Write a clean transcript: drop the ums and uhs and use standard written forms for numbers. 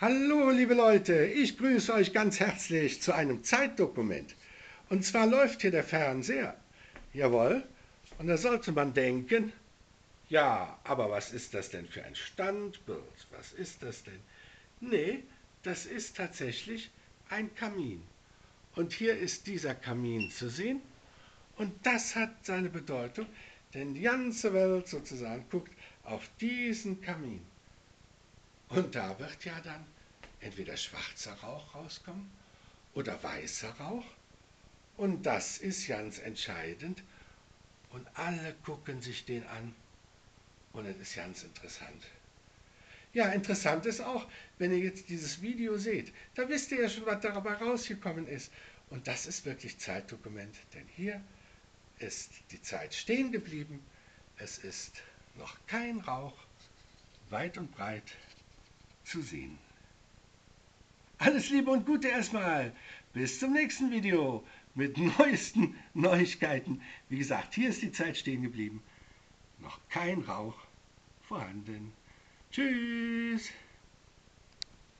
Hallo, liebe Leute, ich grüße euch ganz herzlich zu einem Zeitdokument. Und zwar läuft hier der Fernseher. Jawohl. Und da sollte man denken, ja, aber was ist das denn für ein Standbild? Was ist das denn? Nee, das ist tatsächlich ein Kamin. Und hier ist dieser Kamin zu sehen. Und das hat seine Bedeutung, denn die ganze Welt sozusagen guckt auf diesen Kamin. Und da wird ja dann entweder schwarzer Rauch rauskommen oder weißer Rauch. Und das ist ganz entscheidend. Und alle gucken sich den an. Und es ist ganz interessant. Ja, interessant ist auch, wenn ihr jetzt dieses Video seht, da wisst ihr ja schon, was dabei rausgekommen ist. Und das ist wirklich Zeitdokument, denn hier ist die Zeit stehen geblieben. Es ist noch kein Rauch weit und breit zu sehen. Alles Liebe und Gute erstmal. Bis zum nächsten Video mit neuesten Neuigkeiten. Wie gesagt, hier ist die Zeit stehen geblieben. Noch kein Rauch vorhanden. Tschüss.